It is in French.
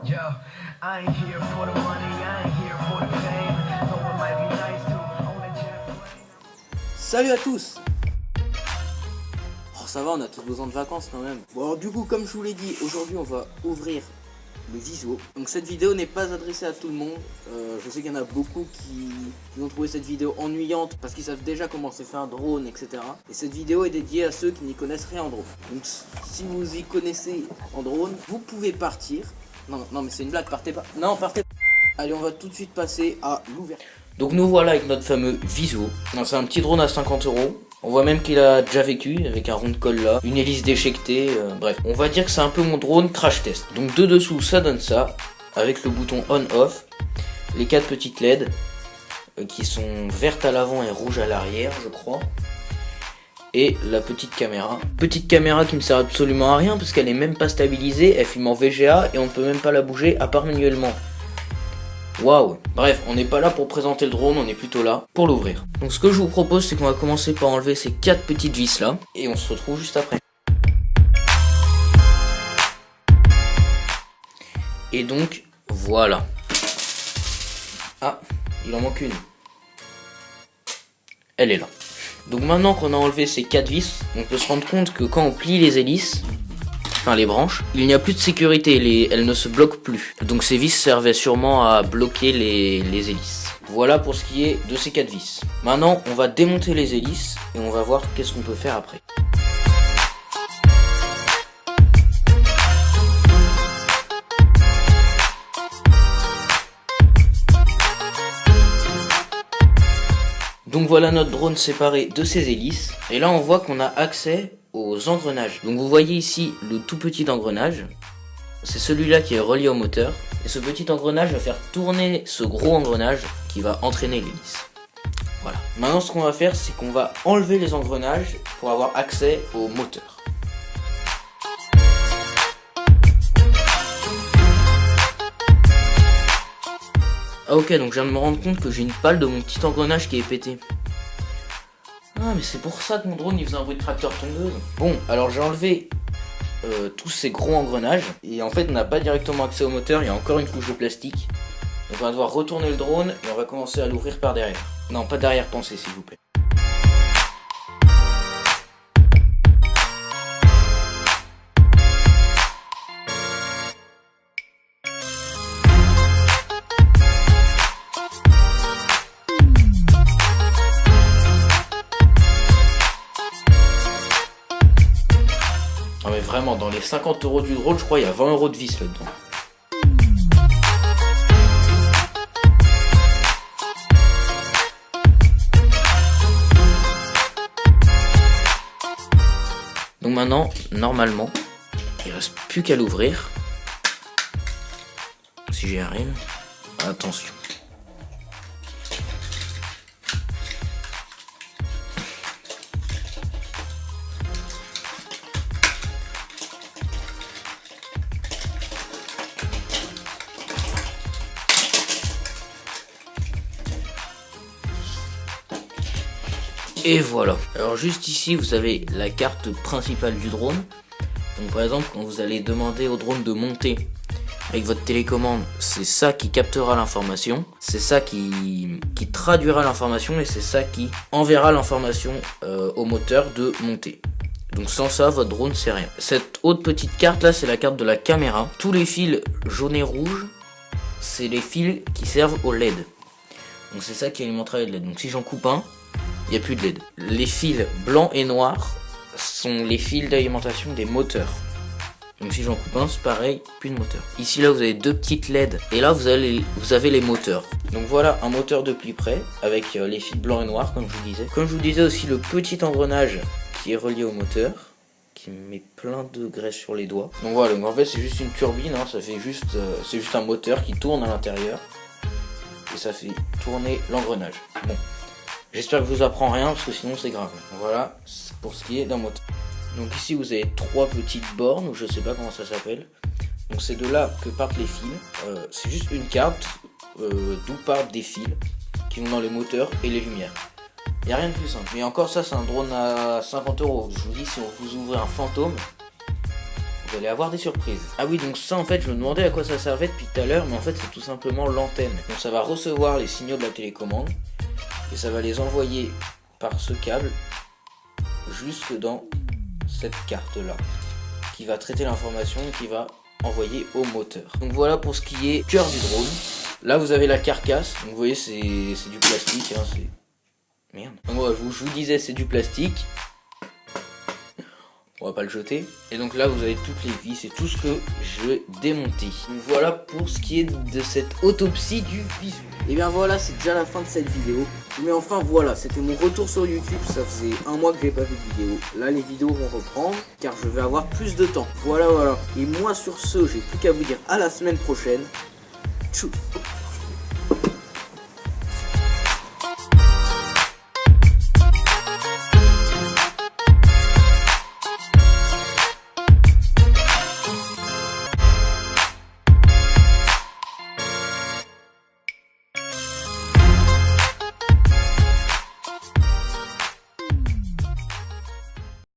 Yo, I ain't here for the money, I ain't here for the fame. Though it might be nice to own a jet plane. Salut à tous. Oh, ça va, on a tous besoin de vacances quand même. Bon alors du coup, comme je vous l'ai dit, aujourd'hui on va ouvrir le Viso. Donc cette vidéo n'est pas adressée à tout le monde. Je sais qu'il y en a beaucoup qui ont trouvé cette vidéo ennuyante parce qu'ils savent déjà comment se fait un drone, etc. Et cette vidéo est dédiée à ceux qui n'y connaissent rien en drone. Donc si vous y connaissez en drone, vous pouvez partir. Non mais c'est une blague, partez pas. Non, partez pas. Allez, on va tout de suite passer à l'ouverture. Donc nous voilà avec notre fameux Viso. C'est un petit drone à 50 €. On voit même qu'il a déjà vécu avec un rond de colle là, une hélice déchiquetée, bref. On va dire que c'est un peu mon drone crash test. Donc de dessous ça donne ça, avec le bouton on-off, les 4 petites LED qui sont vertes à l'avant et rouges à l'arrière je crois. Et la petite caméra. Petite caméra qui ne sert absolument à rien parce qu'elle est même pas stabilisée, elle filme en VGA et on ne peut même pas la bouger à part manuellement. Waouh. Bref, on n'est pas là pour présenter le drone, on est plutôt là pour l'ouvrir. Donc ce que je vous propose, c'est qu'on va commencer par enlever ces 4 petites vis là et on se retrouve juste après. Et donc voilà. Ah, il en manque une. Elle est là. Donc maintenant qu'on a enlevé ces 4 vis, on peut se rendre compte que quand on plie les hélices, enfin les branches, il n'y a plus de sécurité, elles ne se bloquent plus. Donc ces vis servaient sûrement à bloquer les hélices. Voilà pour ce qui est de ces 4 vis. Maintenant on va démonter les hélices et on va voir qu'est-ce qu'on peut faire après. Donc voilà notre drone séparé de ses hélices. Et là on voit qu'on a accès aux engrenages. Donc vous voyez ici le tout petit engrenage. C'est celui-là qui est relié au moteur. Et ce petit engrenage va faire tourner ce gros engrenage qui va entraîner l'hélice. Voilà. Maintenant ce qu'on va faire, c'est qu'on va enlever les engrenages pour avoir accès au moteur. Ah ok, donc je viens de me rendre compte que j'ai une palle de mon petit engrenage qui est pété. Ah mais c'est pour ça que mon drone il faisait un bruit de tracteur tondeuse. Bon, alors j'ai enlevé tous ces gros engrenages. Et en fait on n'a pas directement accès au moteur, il y a encore une couche de plastique. Donc on va devoir retourner le drone et on va commencer à l'ouvrir par derrière. Non, pas derrière pensée s'il vous plaît. Non mais vraiment, dans les 50 € du drone, je crois il y a 20 € de vis là-dedans. Donc maintenant, normalement, il reste plus qu'à l'ouvrir. Si j'y arrive. Attention. Et voilà. Alors juste ici vous avez la carte principale du drone. Donc par exemple quand vous allez demander au drone de monter avec votre télécommande, c'est ça qui captera l'information, c'est ça qui traduira l'information et c'est ça qui enverra l'information au moteur de monter. Donc sans ça votre drone c'est rien. Cette autre petite carte là c'est la carte de la caméra. Tous les fils jaunes et rouges c'est les fils qui servent au LED. Donc c'est ça qui alimentera les LED. Donc si j'en coupe un, il n'y a plus de LED. Les fils blancs et noirs sont les fils d'alimentation des moteurs. Donc si j'en coupe un, c'est pareil, plus de moteur. Ici là vous avez 2 petites LED et là vous avez les moteurs. Donc voilà un moteur de plus près avec les fils blancs et noirs comme je vous disais. Comme je vous disais aussi le petit engrenage qui est relié au moteur, qui met plein de graisse sur les doigts. Donc voilà, donc en fait c'est juste une turbine, hein, ça fait juste, c'est juste un moteur qui tourne à l'intérieur et ça fait tourner l'engrenage. Bon. J'espère que je vous apprends rien parce que sinon c'est grave. Voilà, c'est pour ce qui est d'un moteur. Donc ici vous avez 3 petites bornes, ou je sais pas comment ça s'appelle. Donc c'est de là que partent les fils. C'est juste une carte d'où partent des fils qui vont dans les moteurs et les lumières. Il n'y a rien de plus simple. Mais encore ça c'est un drone à 50 €. Je vous dis si vous ouvrez un fantôme, vous allez avoir des surprises. Ah oui, donc ça en fait je me demandais à quoi ça servait depuis tout à l'heure, mais en fait c'est tout simplement l'antenne. Donc ça va recevoir les signaux de la télécommande et ça va les envoyer par ce câble jusque dans cette carte là qui va traiter l'information et qui va envoyer au moteur. Donc voilà pour ce qui est cœur du drone. Là vous avez la carcasse, donc vous voyez c'est du plastique, hein, c'est... Merde. Donc voilà, je vous disais c'est du plastique. On va pas le jeter. Et donc là vous avez toutes les vis, c'est tout ce que je vais démonter. Donc voilà pour ce qui est de cette autopsie du visuel. Et bien voilà, c'est déjà la fin de cette vidéo. Mais enfin voilà, c'était mon retour sur YouTube. Ça faisait un mois que j'ai pas fait de vidéo. Là les vidéos vont reprendre car je vais avoir plus de temps. Voilà. Et moi sur ce, j'ai plus qu'à vous dire à la semaine prochaine. Tchou.